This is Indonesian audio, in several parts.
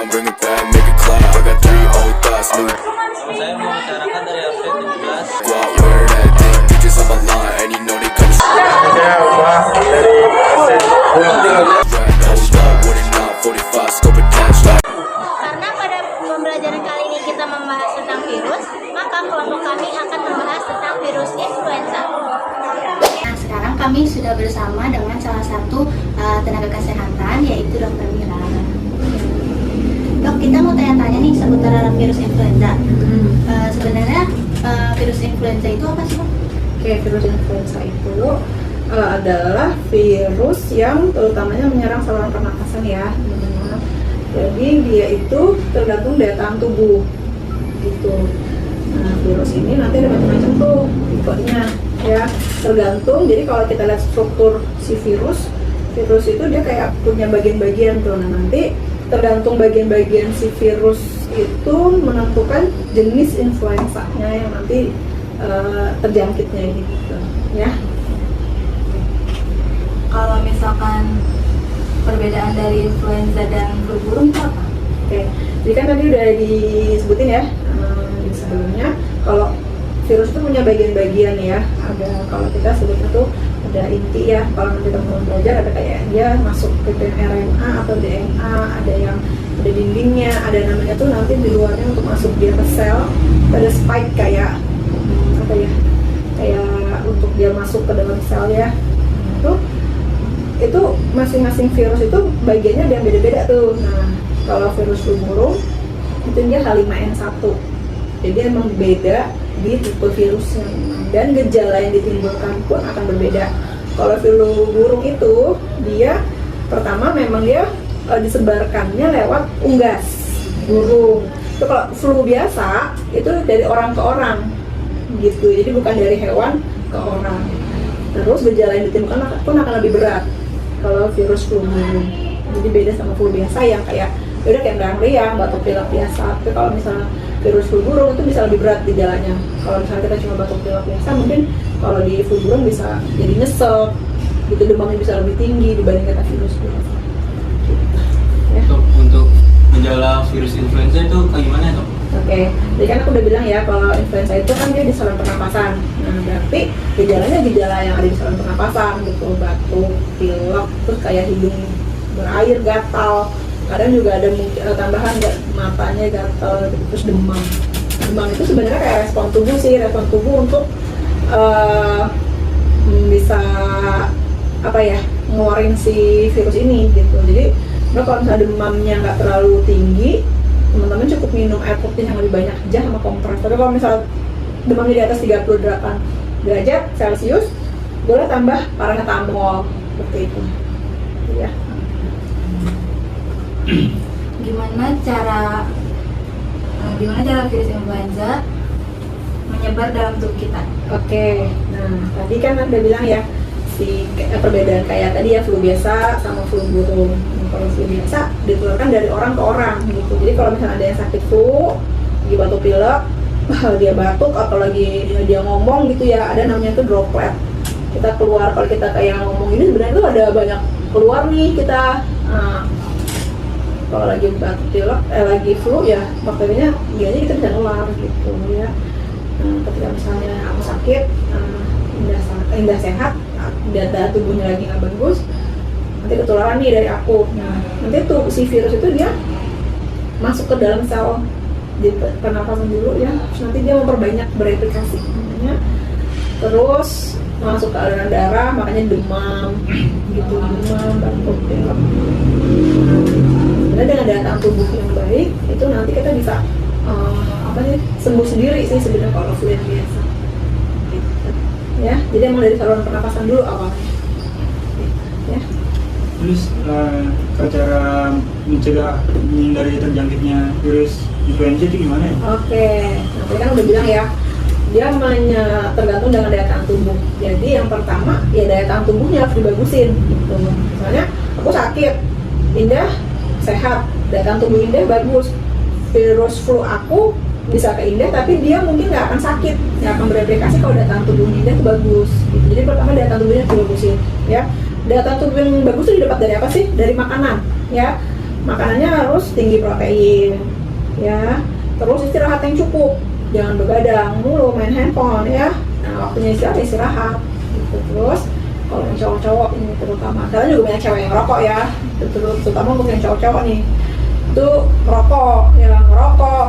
down, bring it back, make it clap. I got three old thoughts, new. Saya mau bicarakan dari update 17. Go out, wear that thing, bitches on my line, and you know they couldn't Saya ubah dari aset hold up, what it not, 45, scope attached, like. Karena pada pembelajaran kali ini kita membahas tentang virus, maka kelompok kami akan membahas tentang virus influenza. Nah, sekarang kami sudah bersama dengan salah satu tenaga kesehatan, yaitu Dr. Mira. Dok, kita mau tanya-tanya nih seputar virus influenza. Sebenarnya virus influenza itu apa sih, Dok? Oke, virus influenza itu adalah virus yang terutamanya menyerang saluran pernapasan ya. Jadi dia itu tergantung daya tahan tubuh gitu. Nah, virus ini nanti ada macam-macam tuh tipenya ya, tergantung. Jadi kalau kita lihat struktur si virus itu dia kayak punya bagian-bagian tuh. Nah, nanti tergantung bagian-bagian si virus itu menentukan jenis influenza-nya yang nanti terjangkitnya gitu ya. Kalau misalkan perbedaan dari influenza dan flu burung itu apa? Oke, jadi kan tadi udah disebutin ya di sebelumnya kalau virus itu punya bagian-bagian ya. Ada, kalau kita sebutnya tuh ada inti ya. Kalau nanti teman-teman belajar ada kayak dia masuk ke RNA atau DNA, ada yang ada dindingnya, ada namanya tuh nanti di luarnya untuk masuk dia ke sel, ada spike kayak apa ya? Kayak untuk dia masuk ke dalam sel ya. Itu masing-masing virus itu bagiannya ada yang beda-beda tuh. Nah, kalau virus flu burung itu dia H5N1. Jadi emang beda di tipe virusnya dan gejala yang ditimbulkan pun akan berbeda. Kalau flu burung itu dia pertama memang dia disebarkannya lewat unggas burung. Itu kalau flu biasa itu dari orang ke orang gitu. Jadi bukan dari hewan ke orang. Terus gejala yang ditimbulkan pun akan lebih berat kalau virus flu burung. Jadi beda sama flu biasa yang kayak udah kayak meriang-meriang, batuk pilek biasa. Tapi kalau misalnya virus flu burung itu bisa lebih berat gejalanya. Kalau misalnya kita cuma batuk pilek biasa, mungkin kalau di flu burung bisa jadi nyesek, gitu, demamnya bisa lebih tinggi dibanding kata virus biasa. Ya. Untuk gejala virus influenza itu kayak gimana ya, Dok? Oke, jadi kan aku udah bilang ya kalau influenza itu kan dia di saluran pernapasan. Nah, berarti gejalanya gejala yang ada di saluran pernapasan gitu, batuk, pilek, terus kayak hidung berair, gatal. Kadang juga ada tambahan matanya gatal, terus demam. Demam itu sebenarnya kayak respon tubuh untuk bisa apa ya, ngeluarin si virus ini gitu. Jadi kalau misalnya demamnya nggak terlalu tinggi, teman-teman cukup minum air putih yang lebih banyak aja sama kompres. Tapi kalau misalnya demamnya di atas 38 derajat Celcius, boleh tambah paracetamol seperti itu ya. Gimana cara virus influenza menyebar dalam tubuh kita? Oke, nah tadi kan udah bilang ya si perbedaan kayak tadi ya flu biasa sama flu burung. Nah, kalau flu biasa ditularkan dari orang ke orang gitu. Jadi kalau misalnya ada yang sakit flu, lagi batuk pilek, dia batuk atau lagi dia ngomong gitu ya, ada namanya tuh droplet. Kita keluar, kalau kita kayak ngomong ini sebenarnya tuh ada banyak keluar nih kita. Kalau lagi batuk pilek, lagi flu ya bakterinya biasanya kita bisa nular gitu ya. Ketika misalnya aku sakit, Indah sehat, data tubuhnya lagi nggak bagus, nanti ketularan nih dari aku. Nah, nanti tuh si virus itu dia masuk ke dalam sel di pernapasan dulu ya, terus nanti dia memperbanyak bereplikasi namanya, terus masuk ke aliran darah, makanya demam gitu, demam, batuk, pilek. Karena dengan daya tahan tubuh yang baik itu nanti kita bisa sembuh sendiri sih sebenarnya kalau flu yang biasa gitu. Ya, jadi emang dari saluran pernapasan dulu awalnya ya. Terus cara mencegah menghindari terjangkitnya virus influenza itu gimana ya? Oke, nah tadi kan udah bilang ya, dia tergantung dengan daya tahan tubuh. Jadi yang pertama ya daya tahan tubuhnya harus dibagusin gitu. Misalnya aku sakit, Indah sehat, daya tahan tubuh Indah bagus, virus flu aku bisa ke Indah tapi dia mungkin nggak akan sakit, nggak akan bereplikasi kalau daya tahan tubuh Indah itu bagus gitu. Jadi pertama daya tahan tubuhnya dibagusin ya. Daya tahan tubuh yang bagus itu didapat dari apa sih? Dari makanan ya. makanannya harus tinggi protein, ya. Terus istirahat yang cukup, jangan begadang mulu main handphone ya. Nah, waktunya istirahat gitu. Terus kalau yang cowok-cowok ini terutama, karena juga banyak cewek yang ngerokok ya, terutama untuk yang cowok-cowok nih, itu ngerokok,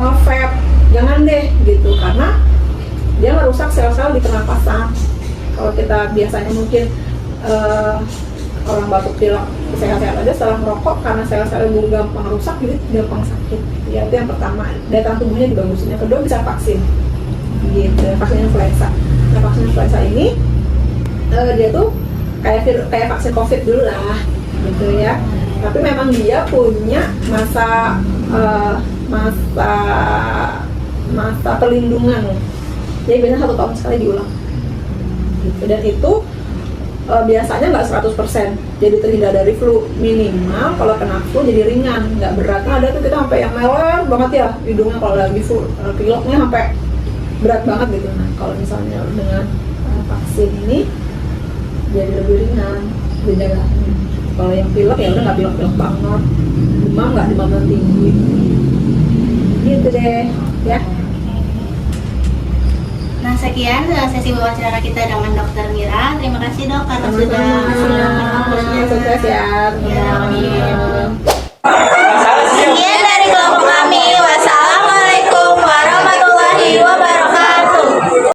nge-vape, jangan deh gitu, karena dia merusak sel-sel di pernapasan. Kalau kita biasanya mungkin orang batuk pilek sehat-sehat aja, setelah merokok karena sel-sel itu gampang rusak, jadi gampang sakit. Ya itu yang pertama, daya tahan tubuhnya dibagusin. Yang kedua bisa vaksin, gitu, vaksin influenza. Nah, vaksin influenza ini dia tuh kayak vaksin COVID dulu lah, gitu ya. Tapi memang dia punya masa perlindungan. Jadi biasanya 1 tahun sekali diulang. Gitu. Dan itu biasanya nggak 100% jadi terhindar dari flu. Minimal kalau kena flu jadi ringan, nggak berat. Nah, ada tuh kita sampai yang meler banget ya hidungnya kalau lagi flu, pileknya sampai berat banget gitu. Nah, kalau misalnya dengan vaksin ini jadi lebih ringan gejalanya. Kalau yang pilek ya udah nggak pilek-pilek banget, demam nggak demam tinggi, gitu deh ya. Nah, sekian sesi wawancara kita dengan Dokter Mira. Terima kasih dok karena Sama-sama. sudah Sukses ya. Ya, amin.